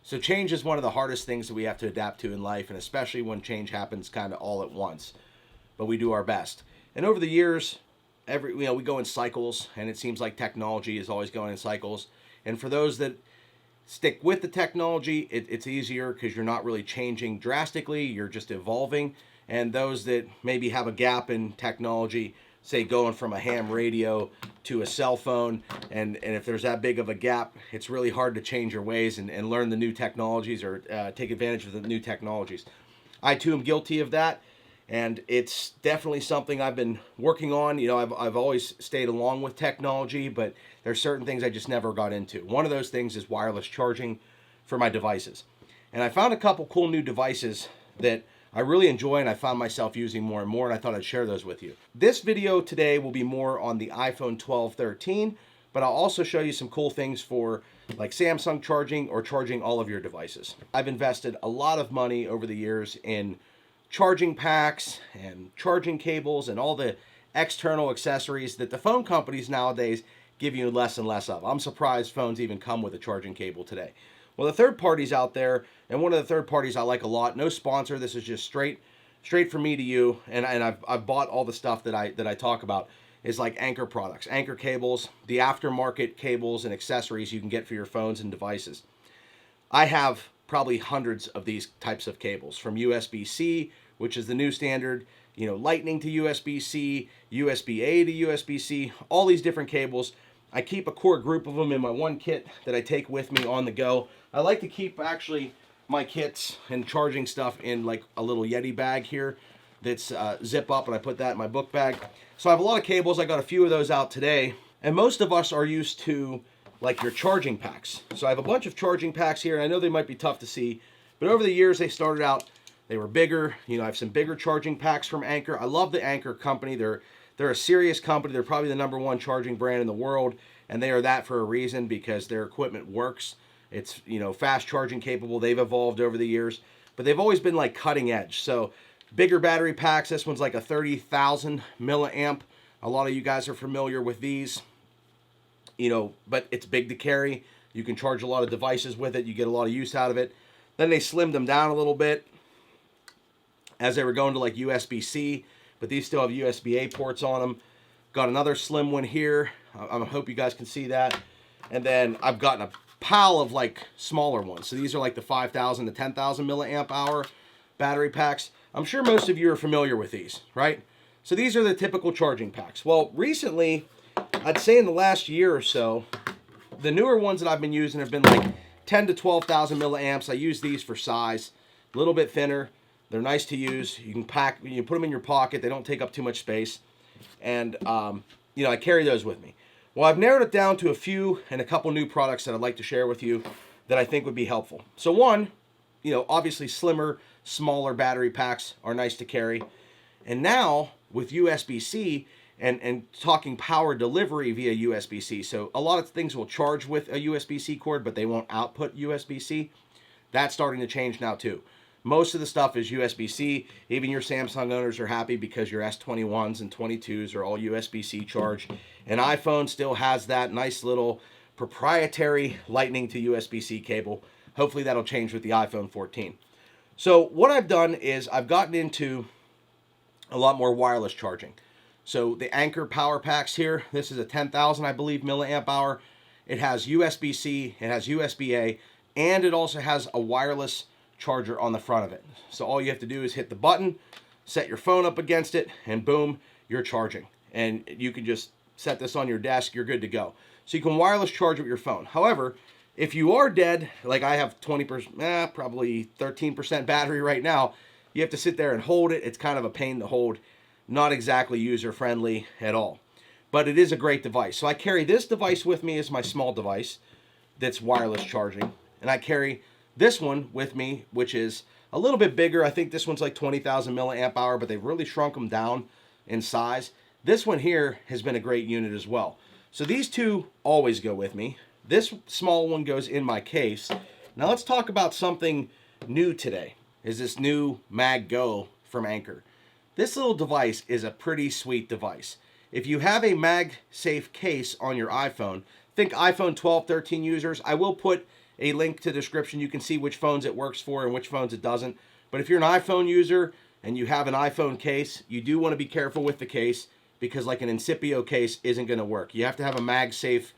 So change is one of the hardest things that we have to adapt to in life, and especially when change happens kind of all at once. But we do our best. And over the years, we go in cycles, and it seems like technology is always going in cycles. And for those that stick with the technology, it's easier because you're not really changing drastically, you're just evolving. And those that maybe have a gap in technology, say going from a ham radio to a cell phone, and if there's that big of a gap, it's really hard to change your ways and learn the new technologies or take advantage of the new technologies. I too am guilty of that, and it's definitely something I've been working on. I've always stayed along with technology, but there's certain things I just never got into. One of those things is wireless charging for my devices. And I found a couple cool new devices that I really enjoy and I found myself using more and more, and I thought I'd share those with you. This video today will be more on the iPhone 12, 13, but I'll also show you some cool things for like Samsung charging or charging all of your devices. I've invested a lot of money over the years in charging packs and charging cables and all the external accessories that the phone companies nowadays give you less and less of. I'm surprised phones even come with a charging cable today. Well, the third parties out there, and one of the third parties I like a lot, no sponsor, this is just straight from me to you, and I've bought all the stuff that I talk about, is like Anker products, Anker cables, the aftermarket cables and accessories you can get for your phones and devices. I have probably hundreds of these types of cables, from USB-C, which is the new standard, Lightning to USB-C, USB-A to USB-C, all these different cables. I keep a core group of them in my one kit that I take with me on the go. I like to keep actually my kits and charging stuff in like a little Yeti bag here that's zip up, and I put that in my book bag. So I have a lot of cables. I got a few of those out today, and most of us are used to like your charging packs. So I have a bunch of charging packs here, and I know they might be tough to see, but over the years they started out, they were bigger. I have some bigger charging packs from Anker. I love the Anker company. They're a serious company. They're probably the #1 charging brand in the world, and they are that for a reason because their equipment works. It's, fast charging capable. They've evolved over the years, but they've always been like cutting edge. So bigger battery packs. This one's like a 30,000 milliamp. A lot of you guys are familiar with these, but it's big to carry. You can charge a lot of devices with it. You get a lot of use out of it. Then they slimmed them down a little bit as they were going to like USB-C, but these still have USB-A ports on them. Got another slim one here. I hope you guys can see that. And then I've gotten a pile of like smaller ones. So these are like the 5,000 to 10,000 milliamp hour battery packs. I'm sure most of you are familiar with these, right? So these are the typical charging packs. Well, recently, I'd say in the last year or so, the newer ones that I've been using have been like 10 to 12,000 milliamps. I use these for size, a little bit thinner. They're nice to use. You can put them in your pocket. They don't take up too much space. And, I carry those with me. Well, I've narrowed it down to a few and a couple new products that I'd like to share with you that I think would be helpful. So one, obviously slimmer, smaller battery packs are nice to carry. And now with USB-C and talking power delivery via USB-C, so a lot of things will charge with a USB-C cord, but they won't output USB-C. That's starting to change now too. Most of the stuff is USB-C. Even your Samsung owners are happy because your S21s and 22s are all USB-C charged. And iPhone still has that nice little proprietary Lightning to USB-C cable. Hopefully that'll change with the iPhone 14. So what I've done is I've gotten into a lot more wireless charging. So the Anker power packs here, this is a 10,000, I believe, milliamp hour. It has USB-C, it has USB-A, and it also has a wireless charger on the front of it. So all you have to do is hit the button, set your phone up against it, and boom, you're charging. And you can just set this on your desk, you're good to go. So you can wireless charge with your phone. However, if you are dead, like I have 20%, probably 13% battery right now, you have to sit there and hold it. It's kind of a pain to hold. Not exactly user-friendly at all. But it is a great device. So I carry this device with me as my small device that's wireless charging. And I carry this one with me, which is a little bit bigger. I think this one's like 20,000 milliamp hour, but they've really shrunk them down in size. This one here has been a great unit as well. So these two always go with me. This small one goes in my case. Now let's talk about something new today, is this new Mag Go from Anker. This little device is a pretty sweet device. If you have a MagSafe case on your iPhone, think iPhone 12, 13 users, I will put a link to the description. You can see which phones it works for and which phones it doesn't. But if you're an iPhone user and you have an iPhone case, you do want to be careful with the case, because like an Incipio case isn't going to work. You have to have a MagSafe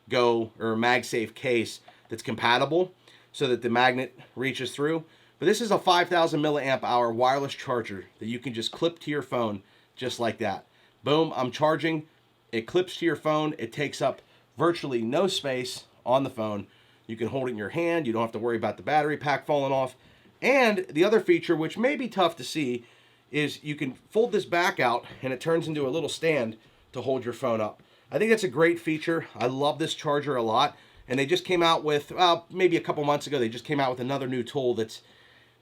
Go or a MagSafe case that's compatible so that the magnet reaches through. But this is a 5,000 milliamp hour wireless charger that you can just clip to your phone just like that. Boom, I'm charging. It clips to your phone. It takes up virtually no space on the phone. You can hold it in your hand. You don't have to worry about the battery pack falling off. And the other feature, which may be tough to see, is you can fold this back out and it turns into a little stand to hold your phone up. I think that's a great feature. I love this charger a lot. And they just came out with, well, maybe a couple months ago, they just came out with another new tool that's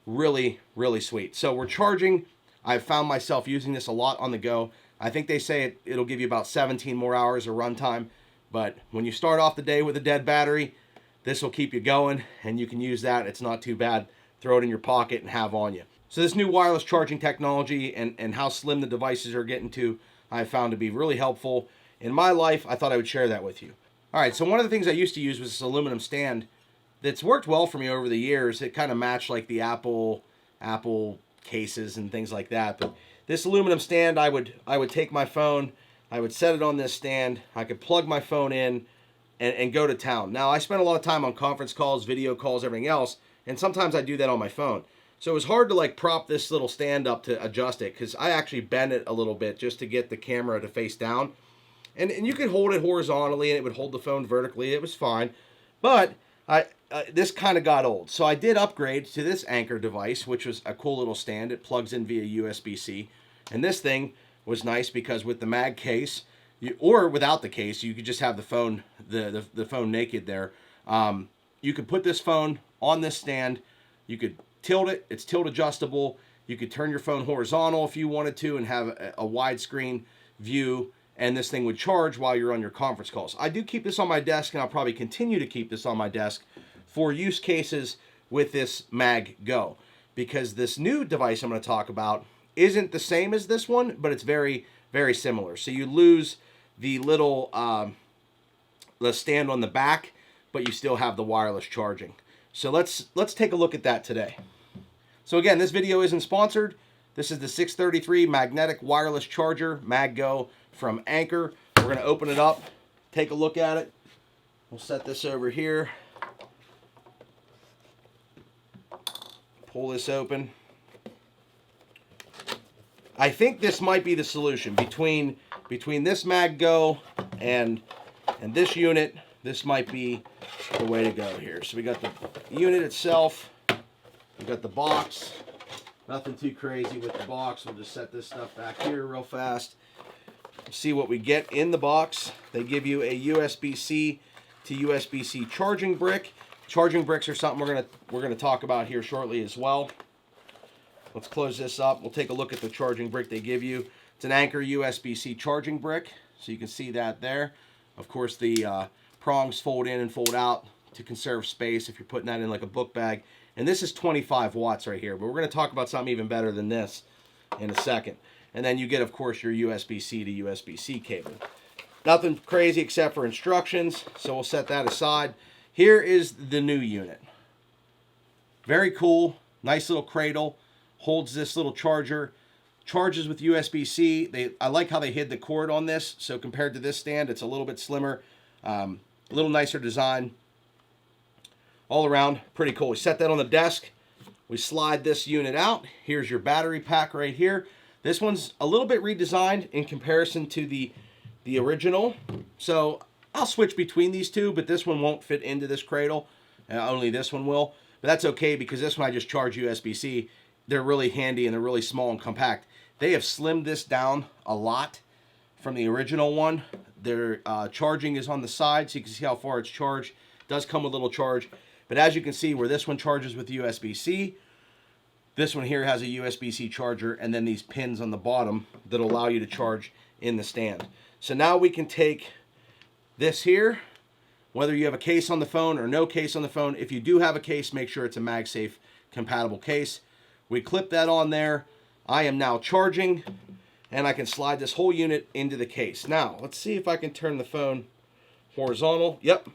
really, really sweet. So we're charging. I've found myself using this a lot on the go. I think they say it'll give you about 17 more hours of runtime. But when you start off the day with a dead battery, this will keep you going, and you can use that. It's not too bad. Throw it in your pocket and have on you. So this new wireless charging technology and how slim the devices are getting to, I've found to be really helpful in my life. I thought I would share that with you. All right, so one of the things I used to use was this aluminum stand that's worked well for me over the years. It kind of matched like the Apple cases and things like that. But this aluminum stand, I would take my phone, I would set it on this stand, I could plug my phone in and go to town. Now, I spent a lot of time on conference calls, video calls, everything else, and sometimes I do that on my phone. So it was hard to like prop this little stand up to adjust it, because I actually bent it a little bit just to get the camera to face down. And you could hold it horizontally and it would hold the phone vertically. It was fine. But this kind of got old. So I did upgrade to this Anker device, which was a cool little stand. It plugs in via USB-C. And this thing was nice because with the mag case, or without the case, you could just have the phone, the phone naked there. You could put this phone on this stand. You could tilt it. It's tilt adjustable. You could turn your phone horizontal if you wanted to and have a widescreen view. And this thing would charge while you're on your conference calls. I do keep this on my desk, and I'll probably continue to keep this on my desk for use cases with this Mag Go, because this new device I'm going to talk about isn't the same as this one, but it's very, very similar. So you lose the little the stand on the back, but you still have the wireless charging. So let's take a look at that today. So again, this video isn't sponsored. This is the 633 magnetic wireless charger, Mag Go, from Anker. We're going to open it up, take a look at it. We'll set this over here. Pull this open. I think this might be the solution between this Mag Go and this unit. This might be the way to go here. So we got the unit itself. We got the box. Nothing too crazy with the box. We'll just set this stuff back here real fast. See what we get in the box. They give you a USB-C to USB-C charging brick. Charging bricks are something we're gonna talk about here shortly as well. Let's close this up. We'll take a look at the charging brick they give you. It's an Anker USB-C charging brick, so you can see that there. Of course, the prongs fold in and fold out to conserve space if you're putting that in like a book bag. And this is 25 watts right here, but we're going to talk about something even better than this in a second. And then you get, of course, your USB-C to USB-C cable. Nothing crazy except for instructions, so we'll set that aside. Here is the new unit. Very cool, nice little cradle, holds this little charger, charges with USB-C. I like how they hid the cord on this, so compared to this stand, it's a little bit slimmer, a little nicer design. All around, pretty cool. We set that on the desk. We slide this unit out. Here's your battery pack right here. This one's a little bit redesigned in comparison to the original. So I'll switch between these two, but this one won't fit into this cradle. Only this one will. But that's okay, because this one I just charge USB-C. They're really handy and they're really small and compact. They have slimmed this down a lot from the original one. Their charging is on the side, so you can see how far it's charged. It does come with a little charge. But as you can see, where this one charges with USB-C, this one here has a USB-C charger, and then these pins on the bottom that allow you to charge in the stand. So now we can take this here, whether you have a case on the phone or no case on the phone. If you do have a case, make sure it's a MagSafe compatible case. We clip that on there. I am now charging, and I can slide this whole unit into the case. Now, let's see if I can turn the phone horizontal. Yep.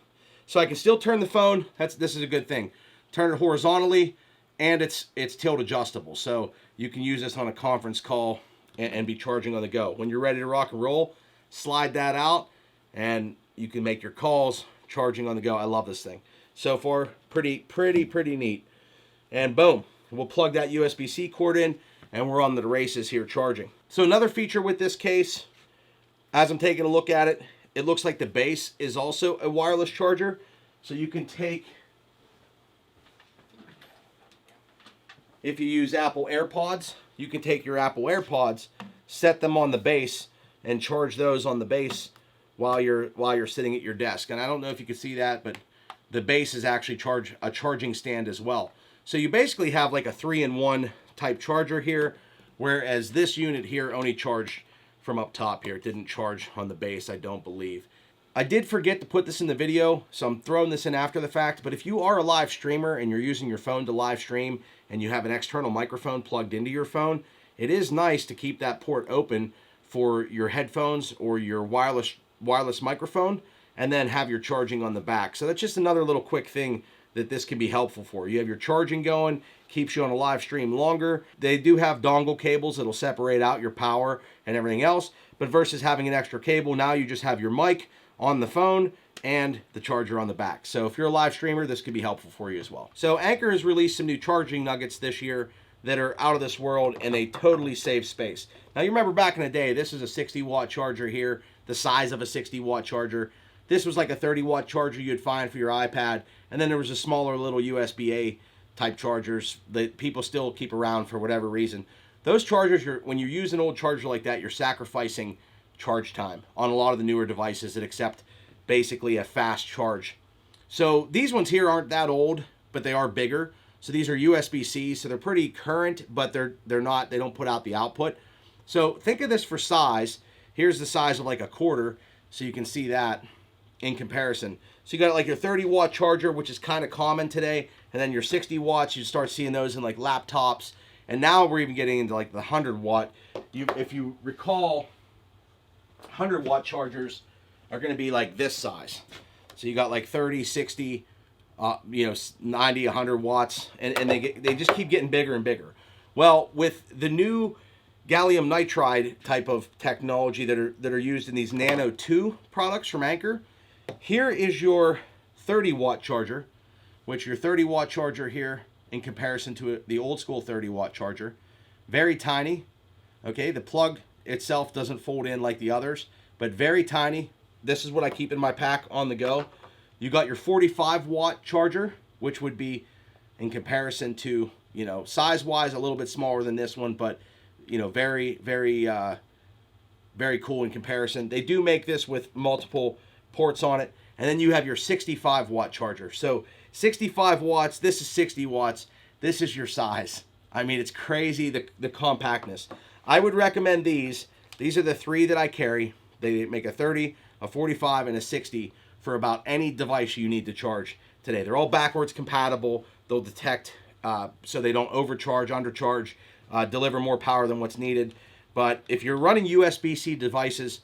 So I can still turn the phone. This is a good thing. Turn it horizontally, and it's tilt adjustable. So you can use this on a conference call and be charging on the go. When you're ready to rock and roll, slide that out, and you can make your calls charging on the go. I love this thing. So far, pretty neat. And boom, we'll plug that USB-C cord in, and we're on the races here charging. So another feature with this case, as I'm taking a look at it, it looks like the base is also a wireless charger. So you can take, if you use Apple AirPods, you can take your Apple AirPods, set them on the base, and charge those on the base while you're sitting at your desk. And I don't know if you can see that, but the base is actually a charging stand as well. So you basically have like a 3-in-1 type charger here, whereas this unit here only charged from up top here. It didn't charge on the base, I don't believe. I did forget to put this in the video, so I'm throwing this in after the fact, but if you are a live streamer and you're using your phone to live stream and you have an external microphone plugged into your phone, it is nice to keep that port open for your headphones or your wireless microphone, and then have your charging on the back. So that's just another little quick thing that this can be helpful for. You have your charging going, keeps you on a live stream longer. They do have dongle cables that'll separate out your power and everything else, but versus having an extra cable, now you just have your mic on the phone and the charger on the back. So if you're a live streamer, this could be helpful for you as well. So Anker has released some new charging nuggets this year that are out of this world, and they totally save space. Now you remember back in the day, this is a 60-watt charger here, the size of a 60-watt charger. This was like a 30-watt charger you'd find for your iPad, and then there was a smaller little USB-A type chargers that people still keep around for whatever reason. Those chargers, when you use an old charger like that, you're sacrificing charge time on a lot of the newer devices that accept basically a fast charge. So these ones here aren't that old, but they are bigger. So these are USB-C, so they're pretty current, but they don't put out the output. So think of this for size. Here's the size of like a quarter, so you can see that in comparison. So you got like your 30-watt charger, which is kind of common today, and then your 60 watts, you start seeing those in like laptops, and now we're even getting into like the 100-watt. If you recall, 100-watt chargers are going to be like this size. So you got like 30, 60, 90, 100 watts, and they just keep getting bigger and bigger. Well, with the new gallium nitride type of technology that are used in these Nano II products from Anker, here is your 30-watt charger, which your 30-watt charger here in comparison to the old school 30-watt charger, very tiny. Okay, the plug itself doesn't fold in like the others, but very tiny. This is what I keep in my pack on the go. You got your 45-watt charger, which would be in comparison to, size-wise a little bit smaller than this one, but very cool in comparison. They do make this with multiple ports on it. And then you have your 65-watt charger. So 65 watts, this is 60 watts. This is your size. I mean, it's crazy, the compactness. I would recommend these. These are the three that I carry. They make a 30, a 45, and a 60 for about any device you need to charge today. They're all backwards compatible. They'll detect so they don't overcharge, undercharge, deliver more power than what's needed. But if you're running USB-C devices,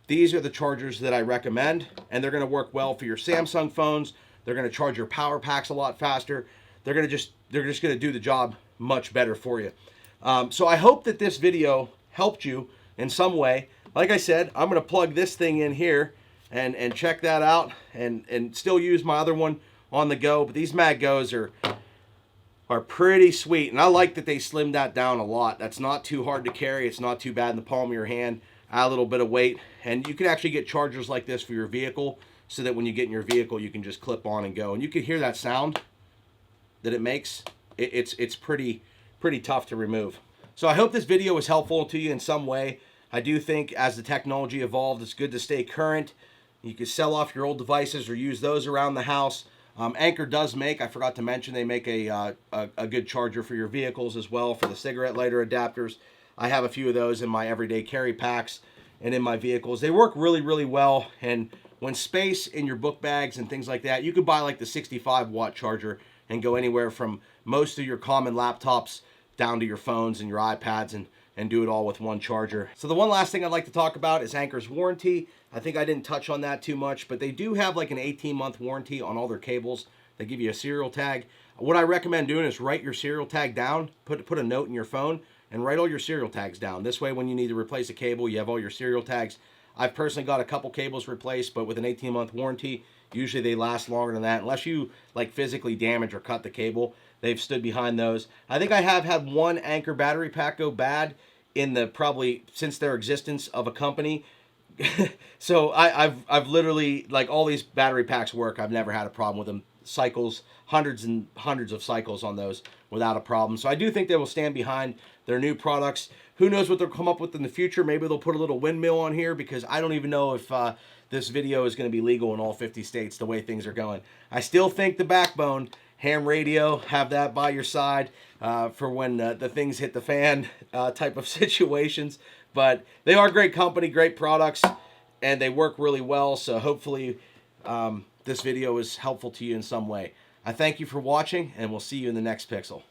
these are the chargers that I recommend, and they're going to work well for your Samsung phones. They're going to charge your power packs a lot faster. They're just going to do the job much better for you. So I hope that this video helped you in some way. Like I said, I'm going to plug this thing in here and check that out, and still use my other one on the go. But these MagGos are pretty sweet, and I like that they slimmed that down a lot. That's not too hard to carry. It's not too bad in the palm of your hand. Add a little bit of weight, and you can actually get chargers like this for your vehicle, so that when you get in your vehicle, you can just clip on and go. And you can hear that sound that it makes. It's pretty tough to remove. So I hope this video was helpful to you in some way. I do think as the technology evolved, it's good to stay current. You can sell off your old devices or use those around the house. Anker does make, I forgot to mention, they make a good charger for your vehicles as well, for the cigarette lighter adapters. I have a few of those in my everyday carry packs and in my vehicles. They work really, really well, and when space in your book bags and things like that, you could buy like the 65-watt charger and go anywhere from most of your common laptops down to your phones and your iPads, and and do it all with one charger. So the one last thing I'd like to talk about is Anker's warranty. I think I didn't touch on that too much, but they do have like an 18-month warranty on all their cables. They give you a serial tag. What I recommend doing is write your serial tag down, put a note in your phone, and write all your serial tags down. This way, when you need to replace a cable, you have all your serial tags. I've personally got a couple cables replaced, but with an 18-month warranty, usually they last longer than that. Unless you like physically damage or cut the cable, they've stood behind those. I think I have had one Anker battery pack go bad in the probably since their existence of a company. So I've literally, like, all these battery packs work. I've never had a problem with them. Cycles, hundreds and hundreds of cycles on those without a problem. So I do think they will stand behind their new products. Who knows what they'll come up with in the future? Maybe they'll put a little windmill on here, because I don't even know if this video is going to be legal in all 50 states the way things are going. I still think the backbone, ham radio, have that by your side for when the things hit the fan type of situations. But they are great company, great products, and they work really well. So hopefully this video is helpful to you in some way. I thank you for watching, and we'll see you in the next Pixel.